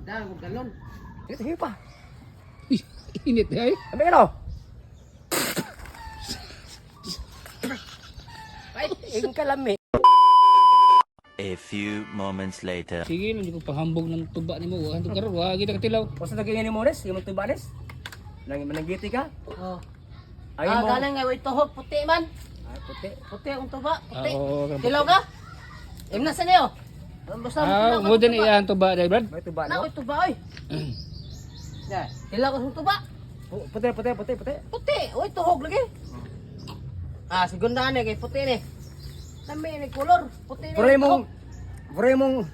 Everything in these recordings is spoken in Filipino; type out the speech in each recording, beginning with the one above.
Dahil mo galon. Sige pa. Init ay. Sabi ka no? Ay, yung kalami. A few moments later. Sige, hindi ko pahambog ng tuba ni mo. Hanto karon, wa kita katilaw. Basta nagingin ni Mores, yung tubanes. Mananggiti ka? Oh. Ayun mo. Galing nga, wait tuhog, puti man. Ay, puti. Puti ang tuba, puti. Oo. Tilaw ka? Imna sa niyo. Basta Ah, mo din iyan tuba dai, Brad. May tuba, Na, no? wait tuba, oy. Yan, tilaw ka sa tuba. Puti. Puti, wait tuhog lagi. Segunda ni, kay puti ni. Nami ni color, puti ni. Puro mong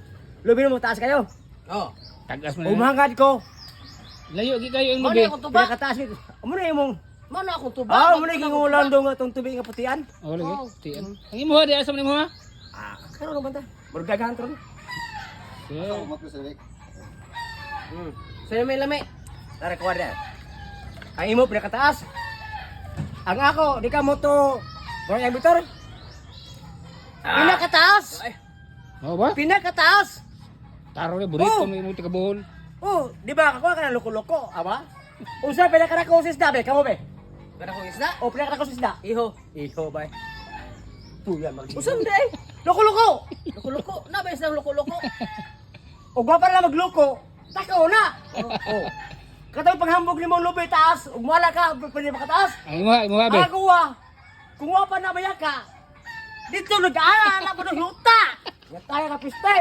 lubin mo, taas kayo. Oh. Tagas man. Umangad ko. Layo gi kayo ang Ano lubi. akong tuba? Pinakataas ko. Muna yung mong. Mana akong tuba? Muna yung ulan doon nga itong tubig nga putian. Oh, lagi. Oh. Tian. Ang imo di asa man imo ha? Karoon naman ta. Burgagahan to. Sa'yo may lami. Tara, kuha na. Ang imo, pinakataas. Ang ako, di ka mo to. Mga ibitor. Pinakataas! Oh ba? Pinakataas! Taro ni burito Oh. mo imo tikabuhol. Oh, di ba? Kakuha ka ng loko-loko, aba? Usa, pinakarakosis na, be. Kamu, be. Kada kong isda? O, pinakarakosis na. Iho. Iho, ba? Puyan, mag Usam di ay. Loko-loko! Loko-loko. Nabay sa loko-loko. O, gwa para na magloko. Takaw na. Oh. Katang paghambog ni mong lubay taas. Umala ka, pwede makataas. Ang imo ha be. Ako kung wa pa na baya ka, dito nag-aala na pa ng yuta. Nga tayo ka piste.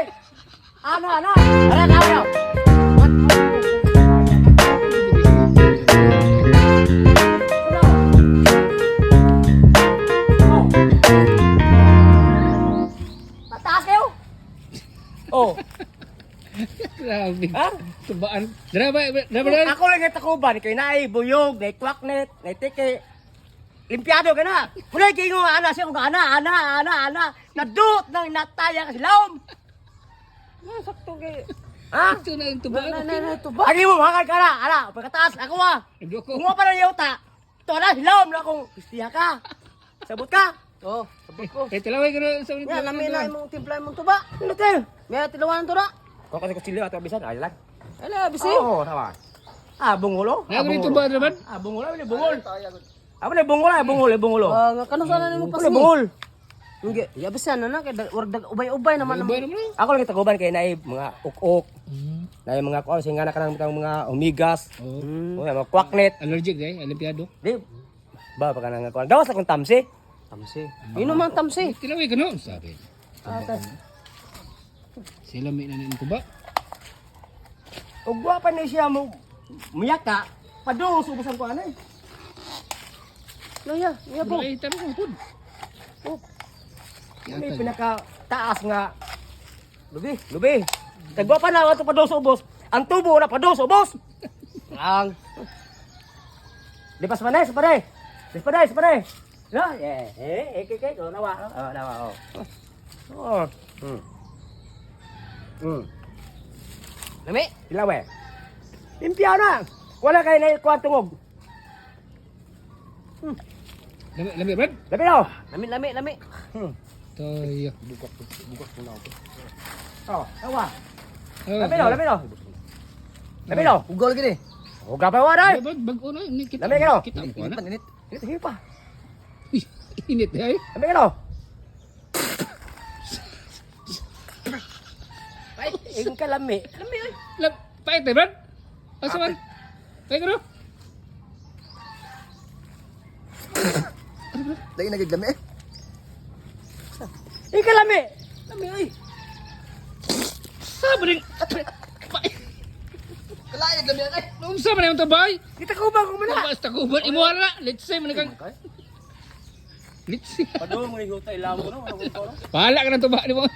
Ano? Ara ka. Pataas kayo? Oh, Grabe. ha? Tubaan. Dara ba? Dara. Ako lang yung takuban, kay naay buyog, naay twaknet, naay tike. Limpiado ka na. Muna kayo nga, ana siya kung ana. Nadut ng nataya kasi laom. Sakto kayo. Ha? Ito na yung tubaan. Na tuba. Agi mo, makakal ka na. Ala, pagkataas, ako Hindi ko. Kung pa ng yuta, ito na, hilaom na kung pistiya ka. Sabot ka. Oh, sabot ko. Eh tilaway ko na sa Yan, nami na imong timpla imong tuba. Ano tayo? May tilawan to na. Kung kasi kusilyo ato bisan, ay lang. Ala, bisi. Oo, tama. Bungulo. Nga ko tuba dra man. Bungulo, ini bungol. Apa ni bungulo. Nga kano sana nimo Ano pasi? bungol? Hindi, ya bisan na kay wardag ubay-ubay naman Ba naman. naman. Ako lang taguban kay naay mga uk-uk. Naay mga kuan singa na kanang mga humigas. Oh. Mga kwaknet. Allergic dai, olimpiado. Di ba pa kanang kuan. Gawas akong tamsi. Tamsi. Ino man tamsi. Tilaway ko no, sabi. Ata. Sila may na ng tuba. Ug wa pa ni siya mo miyaka. Padung subusan ko anay. Loya, iya po. Ay taro ko pud. May pinaka taas nga. Lubi. Tagwa pa na ato padung sa ubos. Ang tubo na padung sa ubos. Ang Lipas manay, sapaday. No, kay, nawa. Nawa. Oh. Lami. Ilawe. Limpyaw na. Wala kay na kuan tungog. Lami Brad. Labi no. Lami. Toyo. Bugak ko na ako. Oh, nawa. Oh, Labi no. Ugol gini. O gapay wa dai. Bag-o na ni kita. Lami ka no. Kita ko na. Init. Sige pa. Init ay. Labi ka no. Ay, ing kalami. Lami oy. Lap, pait Brad. Asa man? Pait ko no. Dai nagagami. Ing kalami. Lami oy. Sabi rin. Kalayag lami ay. Nung sa man yung tabay. Kita ko ba ko muna? Basta ko ba imo na. Let's say man kang. Let's see. Padung mo ni hutay lamo no. Pahala ka ng tuba ni mo.